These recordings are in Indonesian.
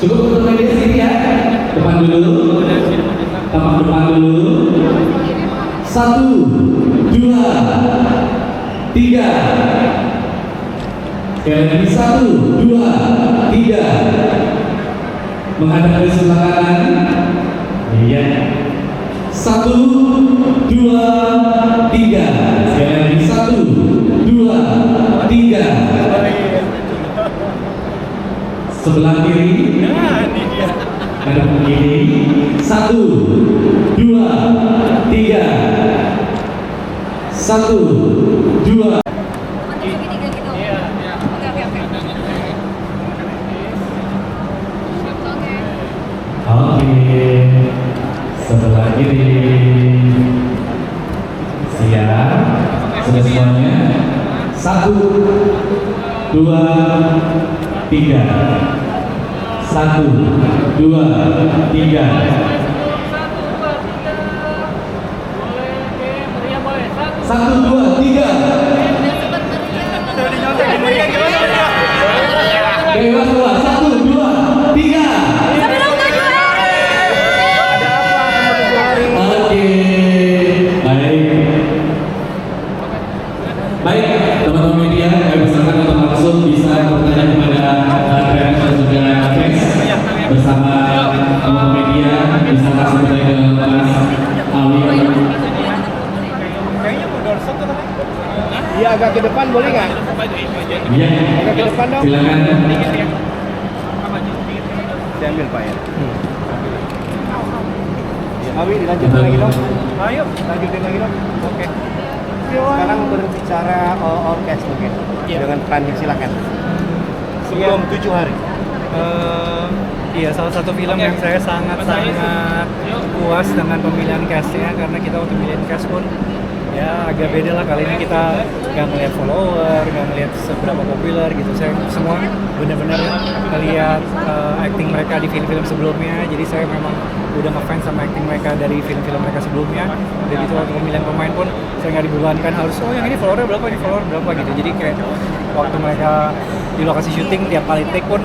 Cukup untuk media sini ya. Depan dulu. Tampak depan dulu. 1, 2, 3. Sekali lagi 1, 2, 3. Menghadap ke sebelah kanan. Iya. 1, 2, 3. Sekali lagi 1, 2, 3. Sebelah kiri. Hadap ke kiri. 1, 2, 3. 1, 2. Oke, sebelah kiri. Siap. Sudah semuanya. 1, 2, 3. 1, 2, 3. Satu, dua, tiga. Dewa dua, 1, 2, 3. Oke, baik, teman-teman media, kami persilakan untuk langsung bisa bertanya kepada Trent dan juga Max bersama teman media, bisa langsung bertanya ke Mas Awi. Iya, agak ke depan boleh nggak? Iya, Agak ke depan dong. silakan. Saya ambil Pak ya. Awi dilanjutin lagi dong. Ayo, lanjutin lagi dong. Oke. Sekarang berbicara orkes mungkin dengan Prandik, silakan. Sebelum 7 hari. Iya, salah satu film yang saya sangat-sangat puas dengan pemilihan castnya, karena kita untuk pemilihan cast pun ya agak beda lah. Kali ini kita nggak ngeliat follower, nggak ngeliat seberapa populer gitu. Saya semua benar-benar ngeliat acting mereka di film-film sebelumnya. Jadi saya memang udah ngefans sama acting mereka dari film-film mereka sebelumnya. Dan itu waktu pemilihan pemain pun saya nggak dibebankan harus yang ini followernya berapa, ini follower berapa gitu. Jadi kayak waktu mereka di lokasi syuting tiap kali take pun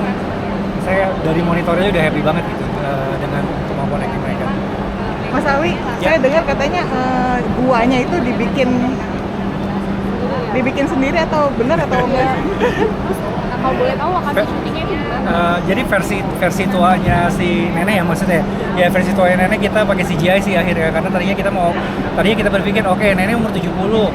saya dari monitornya udah happy banget gitu dengan kemampuan acting mereka. Mas Awi, saya dengar katanya guanya itu dibikin sendiri atau benar atau enggak? Kalau boleh tahu lokasi syutingnya itu gimana? Jadi versi tuanya si Nenek ya maksudnya. Ya versi tuanya Nenek kita pakai CGI sih akhirnya, karena tadinya kita berpikir oke, Nenek umur 70.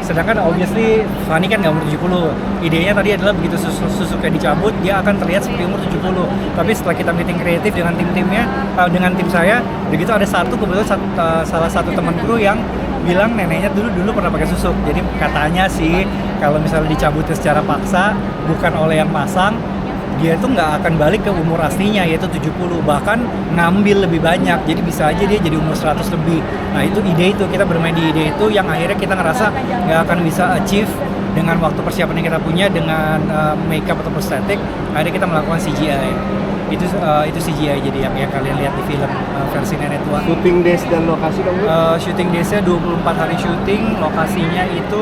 Sedangkan obviously Fanny kan nggak umur 70. Idenya tadi adalah begitu susuknya dicabut, dia akan terlihat seperti umur 70. Tapi setelah kita meeting kreatif dengan tim-timnya, dengan tim saya, begitu ada kebetulan salah satu teman kru yang bilang neneknya dulu pernah pakai susuk. Jadi katanya sih kalau misalnya dicabutnya secara paksa bukan oleh yang pasang, dia itu nggak akan balik ke umur aslinya yaitu 70, bahkan ngambil lebih banyak, jadi bisa aja dia jadi umur 100 lebih. Nah itu kita bermain di ide itu yang akhirnya kita ngerasa nggak akan bisa achieve dengan waktu persiapan yang kita punya dengan makeup atau prostetik. Akhirnya kita melakukan CGI. Itu CGI jadi yang kalian lihat di film versi Nenek Tua. Shooting days dan lokasi dong. Shooting days-nya 24 hari syuting, lokasinya itu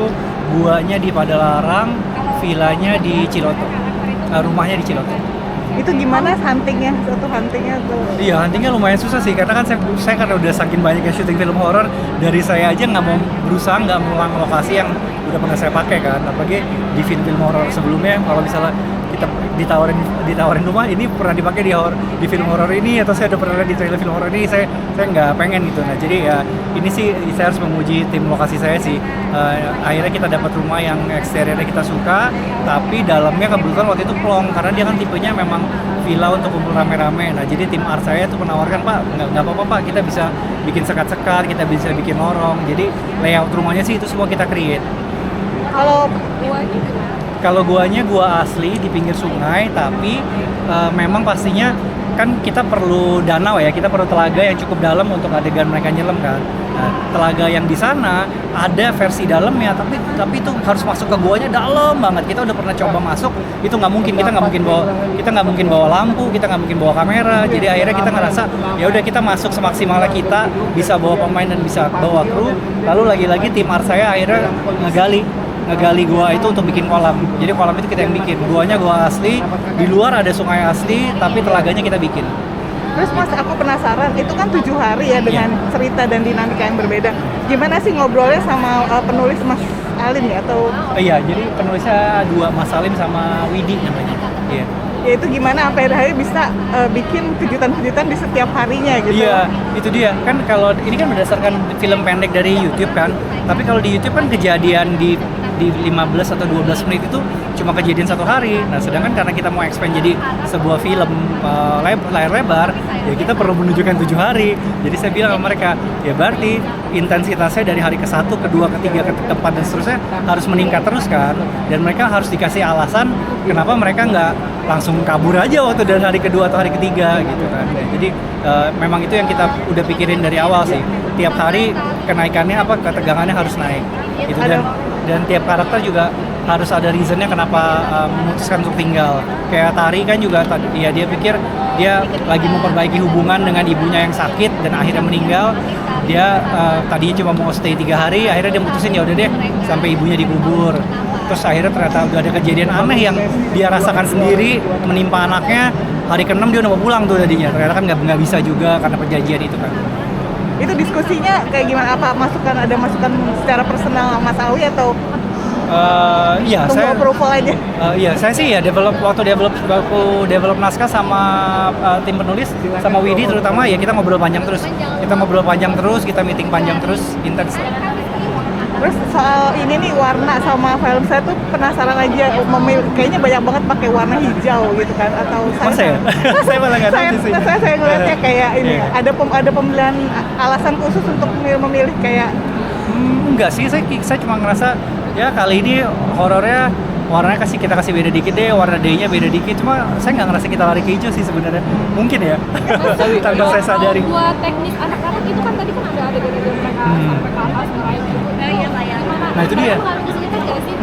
guanya di Padalarang, villanya di Ciloto, rumahnya di Ciloto. Itu gimana huntingnya tuh? Iya, huntingnya lumayan susah sih, karena kan saya karena udah saking banyaknya syuting film horor, dari saya aja nggak mau berusaha nggak mengulang lokasi yang udah pernah saya pakai kan. Apalagi di film horor sebelumnya, kalau misalnya kita ditawarin rumah ini pernah dipakai di film horor ini, atau saya udah pernah lihat di trailer film horor ini, saya nggak pengen gitu. Nah jadi ya ini sih saya harus memuji tim lokasi saya sih. Akhirnya kita dapat rumah yang eksteriornya kita suka, tapi dalamnya kebetulan waktu itu plong, karena dia kan tipenya memang villa untuk kumpul rame-rame. Nah jadi tim art saya tuh menawarkan, Pak nggak apa-apa Pak, kita bisa bikin sekat-sekat, kita bisa bikin lorong. Jadi layout rumahnya sih itu semua kita create. Kalau guanya gua asli di pinggir sungai, tapi memang pastinya kan kita perlu danau ya, kita perlu telaga yang cukup dalam untuk adegan mereka nyelam kan. Nah, telaga yang di sana ada versi dalamnya, tapi itu harus masuk ke guanya dalam banget. Kita udah pernah coba masuk, itu nggak mungkin, kita nggak mungkin bawa lampu, kita nggak mungkin bawa kamera. Jadi akhirnya kita ngerasa ya udah kita masuk semaksimalnya kita, bisa bawa pemain dan bisa bawa kru. Lalu lagi-lagi tim art saya akhirnya ngegali ngegali gua itu untuk bikin kolam. Jadi kolam itu kita yang bikin. Guanya gua asli, di luar ada sungai asli, tapi telaganya kita bikin. Terus Mas, aku penasaran, itu kan 7 hari ya dengan cerita dan dinamika yang berbeda. Gimana sih ngobrolnya sama penulis Mas Alim ya? Atau Iya, jadi penulisnya dua, Mas Salim sama Widi namanya. Iya. ya itu gimana sampai akhirnya bisa bikin kejutan-kejutan di setiap harinya gitu? Iya, itu dia. Kan kalau ini kan berdasarkan film pendek dari YouTube kan. Tapi kalau di YouTube kan kejadian di 15 atau 12 menit itu cuma kejadian satu hari. Nah, sedangkan karena kita mau expand jadi sebuah film layar lebar, ya kita perlu menunjukkan 7 hari. Jadi saya bilang sama mereka, ya berarti intensitasnya dari hari ke-1, ke-2, ke-3, ke-4 dan seterusnya harus meningkat terus kan. Dan mereka harus dikasih alasan kenapa mereka nggak langsung kabur aja waktu dari hari kedua atau hari ketiga gitu kan. Jadi memang itu yang kita udah pikirin dari awal sih. Tiap hari kenaikannya ketegangannya harus naik. Itu dan tiap karakter juga harus ada reasonnya kenapa memutuskan untuk tinggal. Kayak Tari kan juga ya dia pikir dia lagi memperbaiki hubungan dengan ibunya yang sakit dan akhirnya meninggal. Dia tadinya cuma mau stay 3 hari, akhirnya dia mutusin ya udah deh sampai ibunya dikubur. Terus akhirnya ternyata udah ada kejadian aneh yang dia rasakan sendiri menimpa anaknya. Hari ke-6 dia udah mau pulang tuh tadinya. Ternyata kan nggak bisa juga karena perjanjian itu kan. Itu diskusinya kayak gimana? Apa ada masukan secara personal Mas Awi atau Iya, tunggu approval aja? Iya, saya sih ya waktu develop naskah sama tim penulis sama Widi terutama ya kita ngobrol panjang terus. Kita meeting panjang terus, intens. Terus soal ini nih warna sama film, saya tuh penasaran aja, kayaknya banyak banget pakai warna hijau gitu kan, atau Masa ya? Saya malah nggak tahu sih. Saya ngeliatnya kayak ini, ada pemilihan alasan khusus untuk memilih kayak enggak sih, saya cuma ngerasa ya kali ini horornya warnanya kita kasih beda dikit deh, warna D-nya beda dikit. Cuma saya nggak ngerasa kita lari ke hijau sih sebenarnya. Mungkin ya. Tanpa saya sadari. Buat teknis anak-anak itu kan tadi kan ada adegan-adegan mereka sampai ke atas ngerayu gitu. Nah itu dia.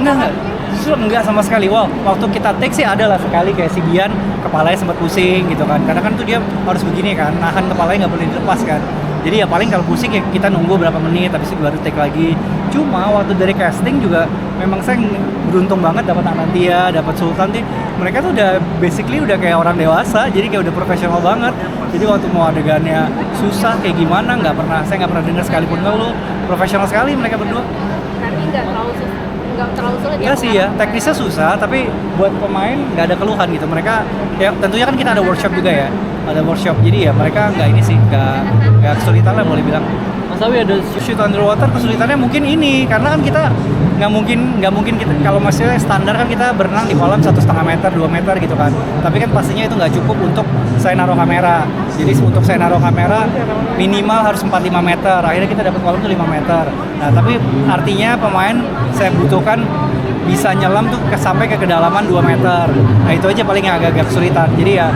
Enggak. Justru enggak sama sekali. Wow, waktu kita take sih ada lah sekali kayak si Bian kepalanya sempat pusing gitu kan. Karena kan tuh dia harus begini kan, nahan kepalanya nggak boleh dilepas kan. Jadi ya paling kalau pusing ya kita nunggu berapa menit, habis itu baru take lagi. Cuma waktu dari casting juga memang saya beruntung banget dapat Anantia, dapat Sultan nih. Mereka tuh udah basically udah kayak orang dewasa, jadi kayak udah profesional banget. Jadi waktu mau adegannya susah kayak gimana saya nggak pernah dengar sekalipun ngeluh. Profesional sekali mereka berdua. Berarti nggak terlalu sulit Enggak sih ya, teknisnya susah, tapi buat pemain nggak ada keluhan gitu. Mereka ya tentunya kan kita ada workshop juga ya. Ada workshop, jadi ya mereka nggak kesulitan lah boleh bilang. Mas Awi ada shoot underwater, kesulitannya mungkin ini karena kan kita nggak mungkin kita kalau masih standar kan kita berenang di kolam 1,5 meter 2 meter gitu kan, tapi kan pastinya itu nggak cukup untuk saya naruh kamera. Jadi untuk saya naruh kamera minimal harus 4-5 meter, akhirnya kita dapat kolam tuh 5 meter. Nah tapi artinya pemain saya butuhkan bisa nyelam tuh sampai ke kedalaman 2 meter. Nah itu aja paling yang agak kesulitan. Jadi ya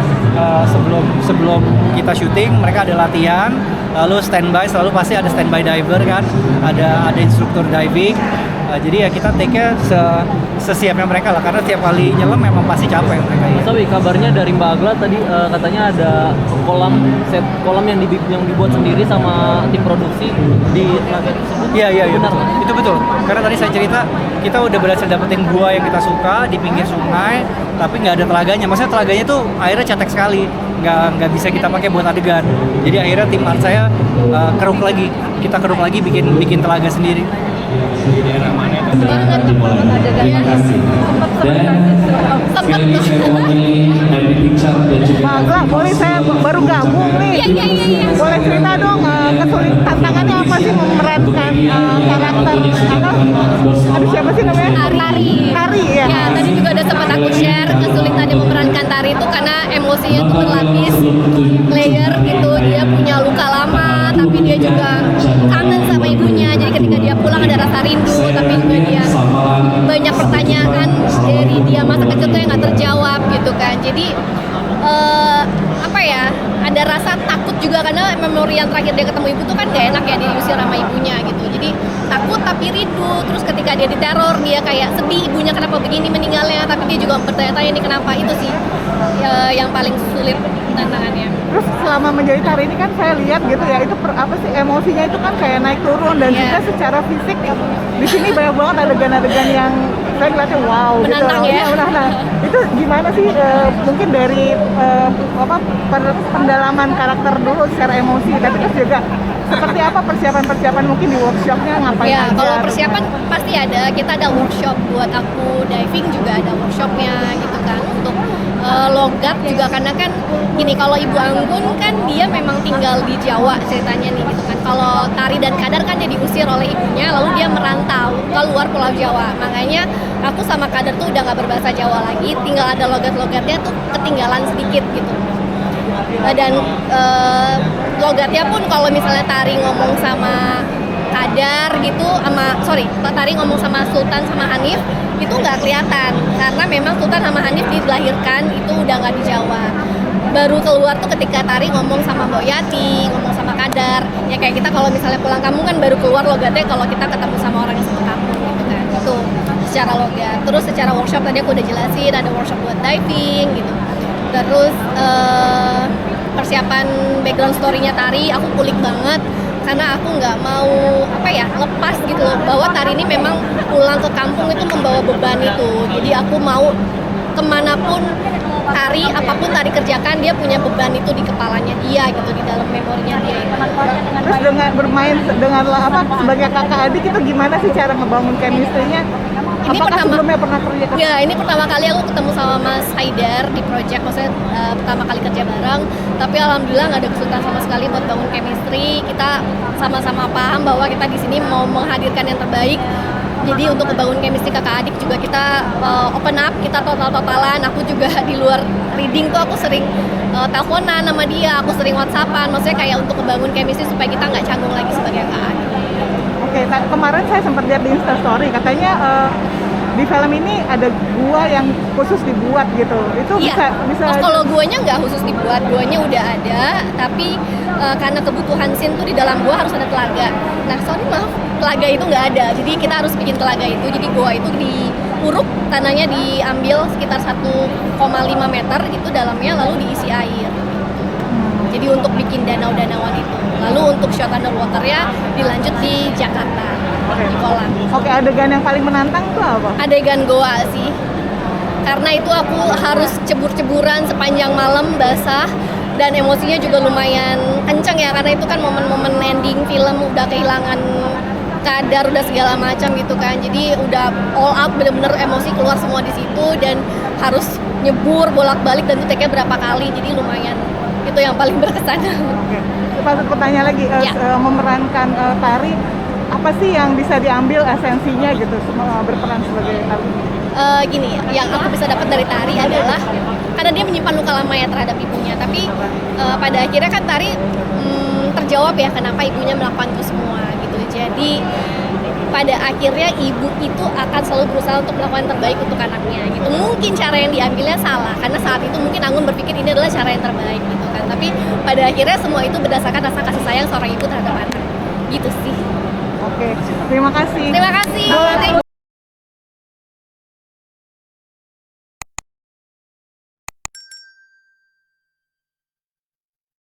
sebelum kita syuting mereka ada latihan, lalu standby, selalu pasti ada standby diver kan, ada instruktur diving. Jadi ya kita take-nya sesiapnya mereka lah, karena tiap kali nyelam memang pasti capek mereka ya. Tapi kabarnya dari Mbak Agla tadi katanya ada set kolam yang dibuat sendiri sama tim produksi di telaga tersebut. Iya benar. Itu betul. Karena tadi saya cerita kita udah berhasil dapetin gua yang kita suka di pinggir sungai, tapi nggak ada telaganya. Maksudnya telaganya tuh airnya cetek sekali, nggak bisa kita pakai buat adegan. Jadi akhirnya tim art saya keruk lagi bikin telaga sendiri. Di daerah mana terima kasih. Dan sekali lagi saya mewakili editing chart dan juga Mbak, boleh saya baru gabung nih. Iya. Boleh cerita dong kesulitan tantangannya apa sih memerankan karakter aduh siapa sih namanya? Tari ya. Ya, tadi juga udah sempat aku share kesulitannya memerankan Tari itu karena emosinya tuh berlapis layer gitu. Dia punya luka lama, tapi dia juga kangen sama ibunya. Jadi ketika dia pulang ada rasa rindu, tapi juga dia banyak pertanyaan dari dia masa kecil tuh yang nggak terjawab gitu kan. Jadi ada rasa takut juga karena memori yang terakhir dia ketemu ibu tuh kan gak enak ya, diusir sama ibunya gitu. Jadi takut tapi rindu. Terus ketika dia diteror dia kayak sedih ibunya kenapa begini meninggalnya, tapi dia juga bertanya-tanya ini kenapa. Itu sih yang paling sulit tantangannya. Terus selama menjadi tari ini kan saya lihat gitu ya, itu apa sih emosinya itu kan kayak naik turun dan Iya. juga secara fisik di sini banyak banget adegan-adegan yang saya ngeliatnya wow Menantang gitu. ya. Iya, menantang. Itu gimana sih mungkin dari pendalaman karakter dulu secara emosi, tapi terus juga seperti apa persiapan-persiapan mungkin di workshopnya ngapain Ya, aja? kalau persiapan pasti ada. Kita ada workshop buat aku diving juga ada workshopnya gitu kan. Untuk logat juga karena kan gini, kalau Ibu Anggun kan dia memang tinggal di Jawa ceritanya nih gitu kan. Kalau Tari dan Kadar kan dia diusir oleh ibunya, lalu dia merantau keluar Pulau Jawa. Makanya aku sama Kadar tuh udah nggak berbahasa Jawa lagi, tinggal ada logat-logatnya tuh ketinggalan sedikit gitu. Dan logatnya pun kalau misalnya Tari ngomong sama Kadar gitu, Tari ngomong sama Sultan sama Hanif itu nggak kelihatan karena memang Sultan sama Hanif dilahirkan itu udah nggak di Jawa. Baru keluar tuh ketika Tari ngomong sama Mbok Yati, ngomong sama Kadar. Ya kayak kita kalau misalnya pulang kampung kan baru keluar logatnya kalau kita ketemu sama orang yang satu kampung gitu kan. Itu secara logat. Terus secara workshop tadi aku udah jelasin ada workshop buat diving gitu. Terus persiapan background story-nya Tari aku kulik banget karena aku nggak mau lepas gitu loh, bahwa Tari ini memang pulang ke kampung itu membawa beban itu. Jadi aku mau kemanapun Tari, apapun Tari kerjakan, dia punya beban itu di kepalanya dia gitu, di dalam memorinya dia itu. Terus dengan bermain dengan sebagai kakak adik itu gimana sih cara ngebangun chemistry-nya? Ini Apakah sebelumnya pernah kerja ke Ya, ini pertama kali aku ketemu sama Mas Haidar di project, maksudnya pertama kali kerja bareng. Tapi alhamdulillah nggak ada kesulitan sama sekali buat bangun chemistry. Kita sama-sama paham bahwa kita di sini mau menghadirkan yang terbaik. Jadi untuk membangun chemistry kakak adik juga kita open up, kita total-totalan. Aku juga di luar reading tuh aku sering teleponan sama dia, aku sering whatsappan. Maksudnya kayak untuk membangun chemistry supaya kita nggak canggung lagi sebagai kakak adik. Oke, kemarin saya sempat lihat di Instastory katanya di film ini ada gua yang khusus dibuat gitu. Itu Iya. bisa Oh, kalau guanya nggak khusus dibuat, guanya udah ada, tapi karena kebutuhan scene tuh di dalam gua harus ada telaga. Nah, maaf, telaga itu nggak ada, jadi kita harus bikin telaga itu. Jadi gua itu diuruk, tanahnya diambil sekitar 1,5 meter itu dalamnya, lalu diisi air. Jadi untuk bikin danau-danauan itu. Lalu untuk shot underwater-nya dilanjut di Jakarta, di kolam. Oke, adegan yang paling menantang tuh apa? Adegan goa sih, karena itu aku harus cebur-ceburan sepanjang malam basah dan emosinya juga lumayan kenceng ya, karena itu kan momen-momen ending film udah kehilangan Kadar, udah segala macam gitu kan, jadi udah all out, bener-bener emosi keluar semua di situ dan harus nyebur bolak-balik dan itu take-nya berapa kali, jadi lumayan itu yang paling berkesan. Oke. Patut bertanya lagi, Ya. memerankan Tari, apa sih yang bisa diambil esensinya gitu, berperan sebagai Tari? Gini, yang aku bisa dapat dari Tari adalah karena dia menyimpan luka lama ya terhadap ibunya, tapi pada akhirnya kan Tari terjawab ya kenapa ibunya melakukan itu semua gitu. Jadi pada akhirnya ibu itu akan selalu berusaha untuk melakukan yang terbaik untuk anaknya gitu. Mungkin cara yang diambilnya salah karena saat itu mungkin Anggun berpikir ini adalah cara yang terbaik gitu kan, tapi pada akhirnya semua itu berdasarkan rasa kasih sayang seorang ibu terhadap anak gitu sih. Oke, terima kasih. Terima kasih.